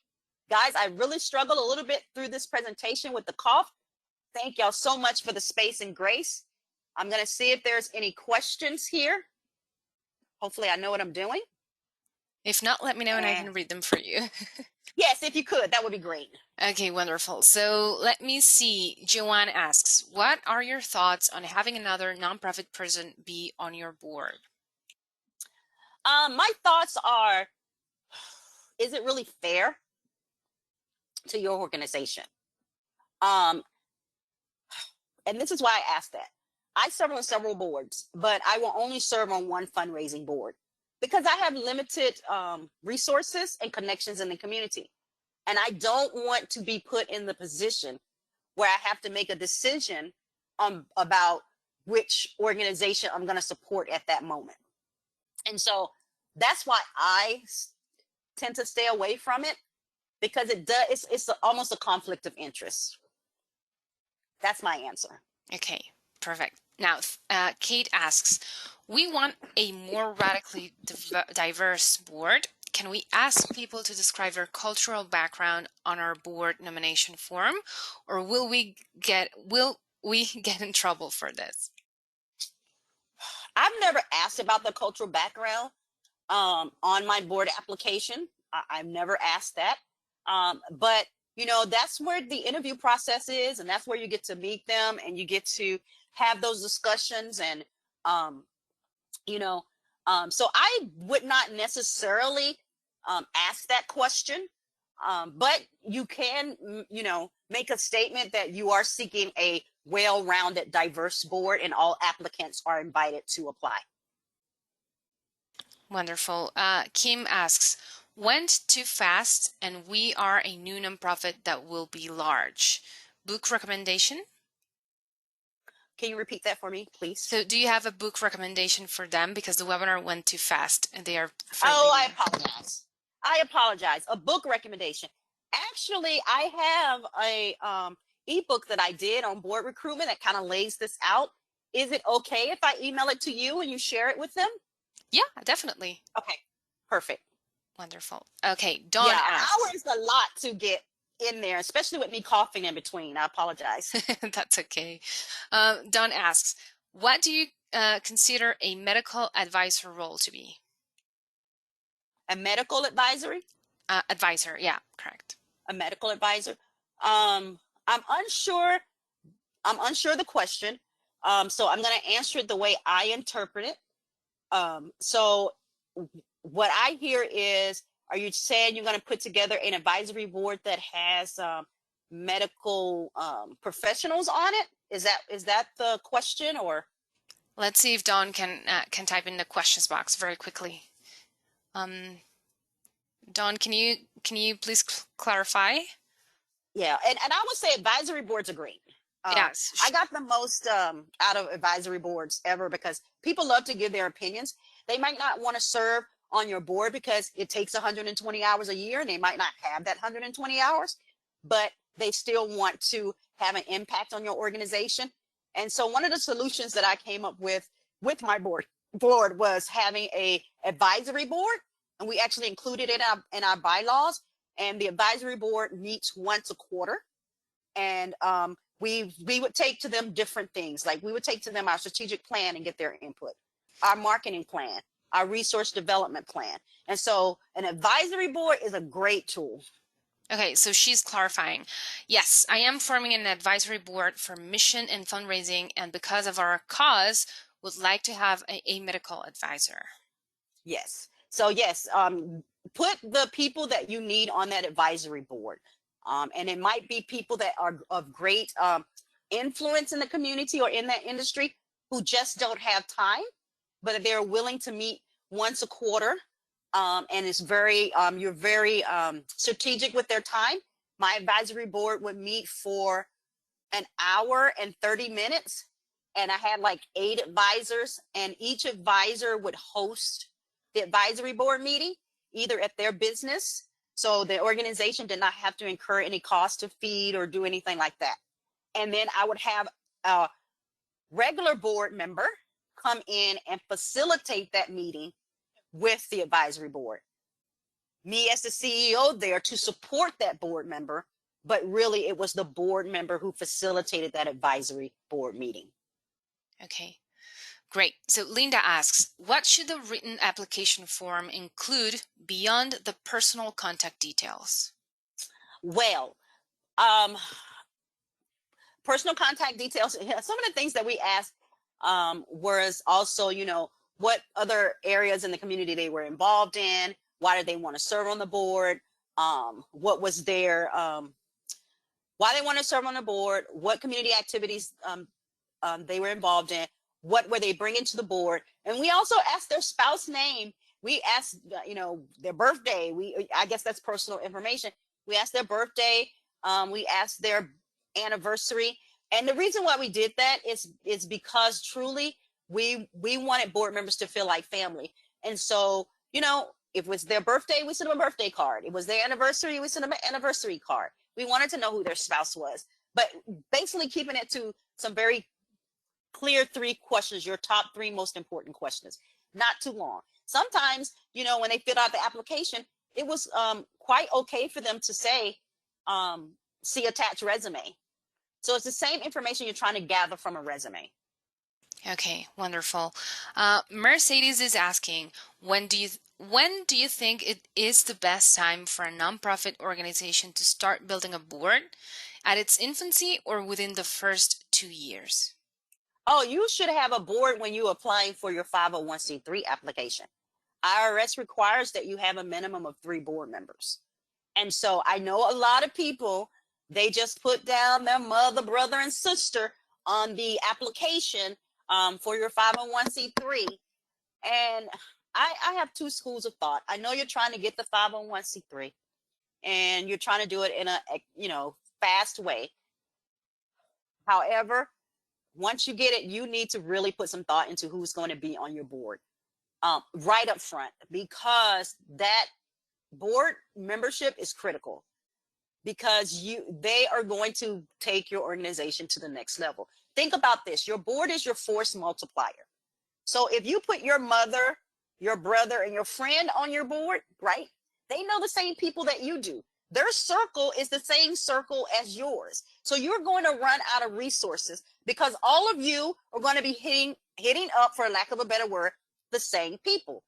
Guys, I really struggled a little bit through this presentation with the cough. Thank y'all so much for the space and grace. I'm going to see if there's any questions here. Hopefully I know what I'm doing. If not, let me know and I can read them for you. Yes, if you could, that would be great. Okay, wonderful. So let me see. Joanne asks, what are your thoughts on having another nonprofit person be on your board? My thoughts are, is it really fair to your organization? And this is why I asked that. I serve on several boards, but I will only serve on one fundraising board because I have limited resources and connections in the community. And I don't want to be put in the position where I have to make a decision about which organization I'm going to support at that moment. And so that's why I tend to stay away from it, because it's almost a conflict of interest. That's my answer. Okay, perfect. Now, Kate asks, we want a more radically diverse board. Can we ask people to describe their cultural background on our board nomination form, or will we get in trouble for this? I've never asked about the cultural background on my board application. I've never asked that. But that's where the interview process is, and that's where you get to meet them and you get to have those discussions. And so I would not necessarily ask that question, but you can make a statement that you are seeking a well-rounded, diverse board, and all applicants are invited to apply. Wonderful. Kim asks, went too fast and we are a new nonprofit that will be large. Book recommendation? Can you repeat that for me, please? So do you have a book recommendation for them? Because the webinar went too fast and they are fairly Oh, new. I apologize. A book recommendation. Actually, I have a ebook that I did on board recruitment that kind of lays this out. Is it okay if I email it to you and you share it with them? Yeah, definitely. Okay, perfect. Wonderful. Okay, Dawn asks. An hour is a lot to get in there, especially with me coughing in between. I apologize. That's okay. Dawn asks, what do you consider a medical advisor role to be? A medical advisory? Advisor, yeah, correct. A medical advisor. I'm unsure the question. So I'm going to answer it the way I interpret it. So what I hear is, are you saying you're going to put together an advisory board that has medical professionals on it? Is that the question? Or let's see if Dawn can type in the questions box very quickly. Dawn, can you please clarify? Yeah, and I would say advisory boards are great. Yes, I got the most out of advisory boards ever because people love to give their opinions. They might not want to serve on your board because it takes 120 hours a year and they might not have that 120 hours, but they still want to have an impact on your organization. And so one of the solutions that I came up with my board was having a advisory board, and we actually included it in our bylaws. And the advisory board meets once a quarter, and we would take to them different things. Like we would take to them our strategic plan and get their input, our marketing plan, our resource development plan. And so an advisory board is a great tool. Okay, so she's clarifying. Yes, I am forming an advisory board for mission and fundraising, and because of our cause, would like to have a medical advisor. Yes. So yes, put the people that you need on that advisory board. And it might be people that are of great influence in the community or in that industry who just don't have time, but they're willing to meet once a quarter. And it's very, you're very strategic with their time. My advisory board would meet for an hour and 30 minutes. And I had like 8 advisors, and each advisor would host the advisory board meeting, either at their business. So the organization did not have to incur any cost to feed or do anything like that. And then I would have a regular board member come in and facilitate that meeting with the advisory board. Me as the CEO there to support that board member, but really it was the board member who facilitated that advisory board meeting. Okay, great. So Linda asks, what should the written application form include beyond the personal contact details? Well, personal contact details. Some of the things that we asked was also, what other areas in the community they were involved in, why did they want to serve on the board, what was their, why they want to serve on the board, what community activities they were involved in, what were they bringing to the board. And we also asked their spouse name. We asked, their birthday. I guess that's personal information. We asked their birthday. We asked their anniversary. And the reason why we did that is because truly we wanted board members to feel like family. And so, if it was their birthday, we sent them a birthday card. It was their anniversary, we sent them an anniversary card. We wanted to know who their spouse was, but basically keeping it to some very clear 3 questions, your top 3 most important questions, not too long. Sometimes, when they filled out the application, it was quite okay for them to say, see attached resume. So it's the same information you're trying to gather from a resume. Okay, wonderful. Mercedes is asking, when do you think it is the best time for a nonprofit organization to start building a board? At its infancy or within the first 2 years? Oh, you should have a board when you're applying for your 501c3 application. IRS requires that you have a minimum of 3 board members. And so I know a lot of people, they just put down their mother, brother, and sister on the application for your 501c3. And I have 2 schools of thought. I know you're trying to get the 501c3 and you're trying to do it in a, fast way. However, once you get it, you need to really put some thought into who's going to be on your board right up front, because that board membership is critical, because they are going to take your organization to the next level. Think about this. Your board is your force multiplier. So if you put your mother, your brother, and your friend on your board, right? They know the same people that you do. Their circle is the same circle as yours. So you're going to run out of resources because all of you are going to be hitting up, for lack of a better word, the same people.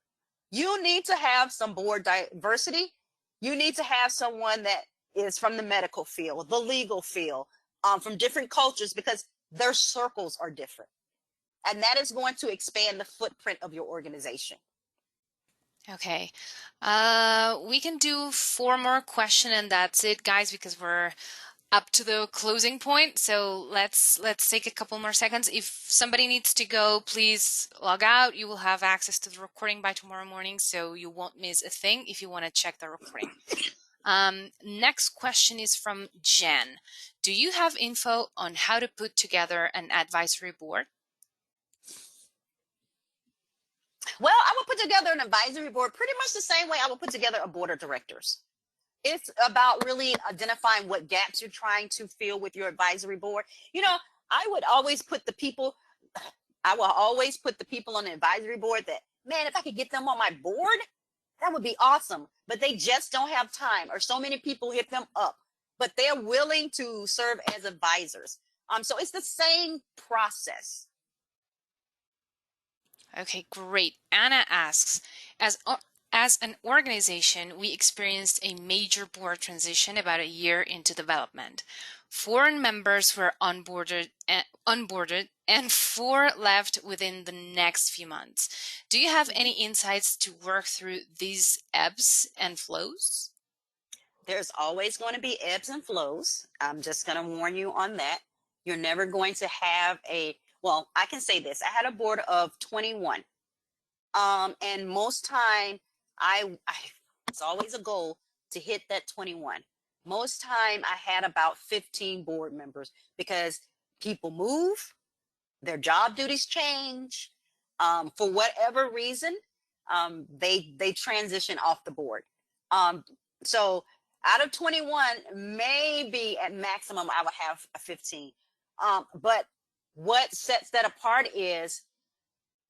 You need to have some board diversity. You need to have someone that is from the medical field, the legal field, from different cultures, because their circles are different. And that is going to expand the footprint of your organization. Okay. We can do 4 more questions and that's it, guys, because we're up to the closing point. So let's take a couple more seconds. If somebody needs to go, please log out. You will have access to the recording by tomorrow morning, so you won't miss a thing if you want to check the recording. Next question is from Jen. Do you have info on how to put together an advisory board? Well, I would put together an advisory board pretty much the same way I would put together a board of directors. It's about really identifying what gaps you're trying to fill with your advisory board. You know, I would always put the people, I will always put the people on the advisory board that, man, if I could get them on my board, that would be awesome. But they just don't have time, or so many people hit them up, but they're willing to serve as advisors. So it's the same process. Okay, great. Anna asks, as an organization, we experienced a major board transition about a year into development. 4 members were onboarded, and 4 left within the next few months. Do you have any insights to work through these ebbs and flows? There's always going to be ebbs and flows. I'm just going to warn you on that. You're never going to have well, I can say this. I had a board of 21. And most time it's always a goal to hit that 21. Most time I had about 15 board members because people move, their job duties change, for whatever reason, they transition off the board. So out of 21, maybe at maximum I would have a 15. But what sets that apart is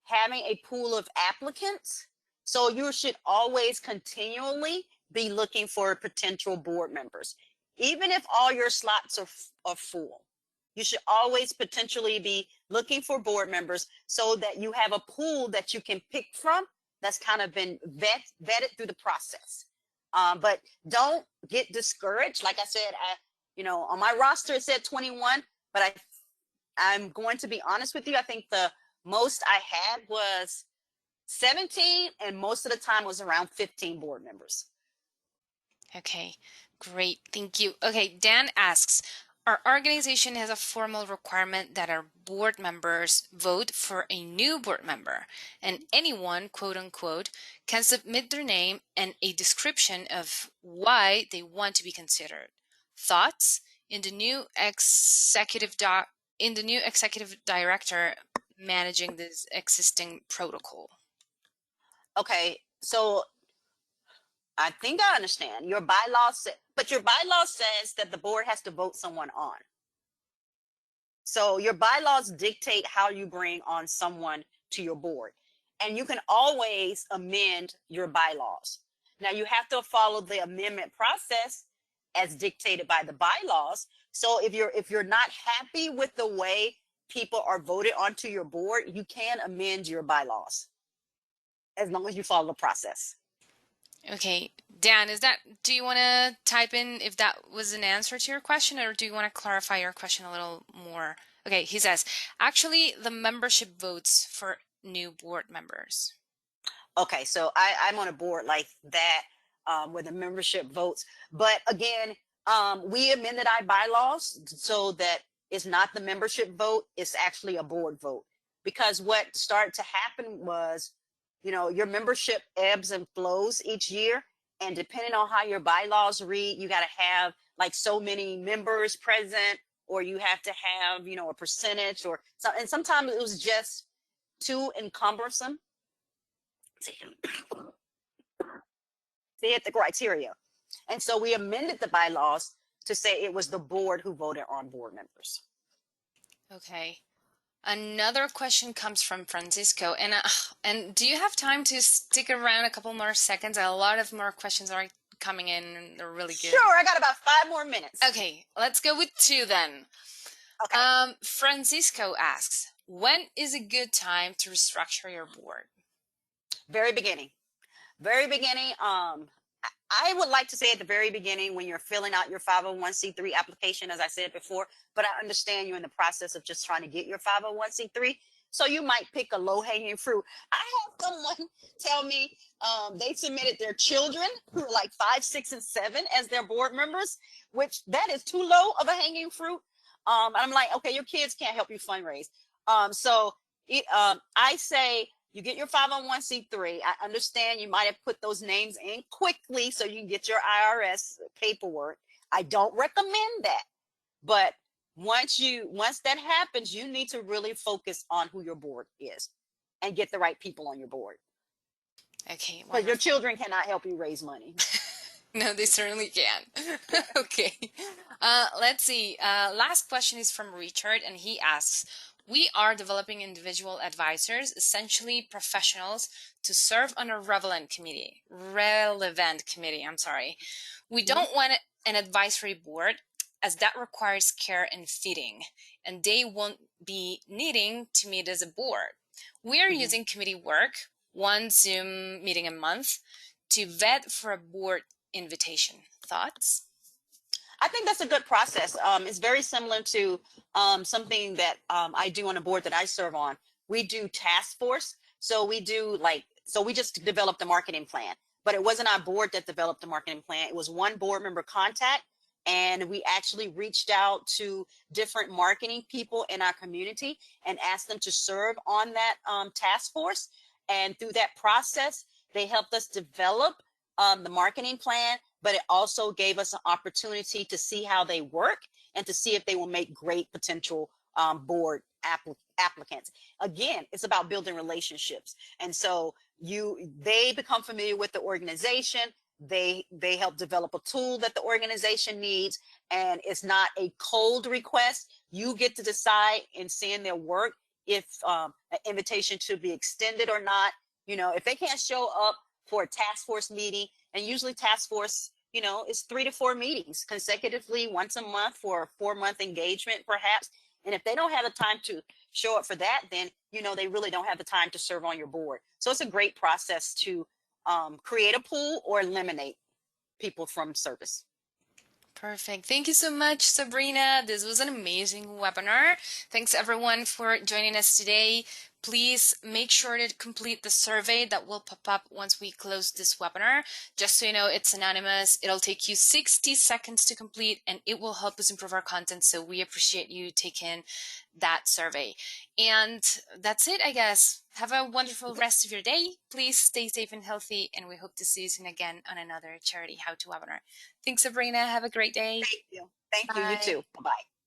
having a pool of applicants. So you should always continually be looking for potential board members. Even if all your slots are full, you should always potentially be looking for board members so that you have a pool that you can pick from that's kind of been vetted through the process. But don't get discouraged. Like I said, on my roster it said 21, but I'm going to be honest with you. I think the most I had was 17, and most of the time was around 15 board members. Okay, great. Thank you. Okay, Dan asks, our organization has a formal requirement that our board members vote for a new board member, and anyone, quote unquote, can submit their name and a description of why they want to be considered. Thoughts in the new executive director managing this existing protocol? Okay, so I think I understand. Your bylaws, but your bylaw says that the board has to vote someone on. So your bylaws dictate how you bring on someone to your board, and you can always amend your bylaws. Now you have to follow the amendment process as dictated by the bylaws. So if you're not happy with the way people are voted onto your board, you can amend your bylaws as long as you follow the process. Okay, Dan, do you want to type in if that was an answer to your question, or do you want to clarify your question a little more? Okay, he says, actually, the membership votes for new board members. Okay, so I'm on a board like that, where the membership votes. But again, we amended our bylaws so that it's not the membership vote, it's actually a board vote. Because what started to happen was, your membership ebbs and flows each year. And depending on how your bylaws read, you got to have like so many members present, or you have to have, a percentage or so. And sometimes it was just too encumbersome to hit the criteria. And so we amended the bylaws to say it was the board who voted on board members. Okay. Another question comes from Francisco, and do you have time to stick around a couple more seconds? A lot of more questions are coming in, and they're really good. Sure, I got about 5 more minutes. Okay, let's go with 2 then. Okay. Francisco asks, when is a good time to restructure your board? Very beginning. Very beginning. I would like to say at the very beginning when you're filling out your 501c3 application, as I said before, but I understand you're in the process of just trying to get your 501c3. So you might pick a low hanging fruit. I had someone tell me they submitted their children who are like 5, 6, and 7 as their board members, which that is too low of a hanging fruit. And I'm like, okay, your kids can't help you fundraise. So I say, you get your 501c3. I understand you might have put those names in quickly so you can get your IRS paperwork. I don't recommend that. But once that happens, you need to really focus on who your board is and get the right people on your board. Okay, But your wonderful. children cannot help you raise money. No, they certainly can. Okay. Let's see. Last question is from Richard, and he asks, we are developing individual advisors, essentially professionals, to serve on a relevant committee. I'm sorry. We Mhm. don't want an advisory board as that requires care and feeding, and they won't be needing to meet as a board. We are Mhm. using committee work, one Zoom meeting a month, to vet for a board invitation. Thoughts? I think that's a good process. It's very similar to something that I do on a board that I serve on. We do task force. So we do so we just developed a marketing plan, but it wasn't our board that developed the marketing plan. It was one board member contact. And we actually reached out to different marketing people in our community and asked them to serve on that task force. And through that process, they helped us develop the marketing plan, but it also gave us an opportunity to see how they work and to see if they will make great potential board applicants. Again, it's about building relationships. And so they become familiar with the organization. They help develop a tool that the organization needs, and it's not a cold request. You get to decide in seeing their work if an invitation should be extended or not. If they can't show up for a task force meeting, and usually task force, is 3 to 4 meetings consecutively once a month for a 4-month engagement, perhaps. And if they don't have the time to show up for that, then, they really don't have the time to serve on your board. So it's a great process to create a pool or eliminate people from service. Perfect. Thank you so much, Sabrina. This was an amazing webinar. Thanks everyone for joining us today. Please make sure to complete the survey that will pop up once we close this webinar. Just so you know, it's anonymous. It'll take you 60 seconds to complete, and it will help us improve our content. So we appreciate you taking that survey. And that's it, I guess. Have a wonderful rest of your day. Please stay safe and healthy, and we hope to see you soon again on another Charity How To webinar. Thanks, Sabrina. Have a great day. Thank you. Thank you. You Bye. too. Bye-bye.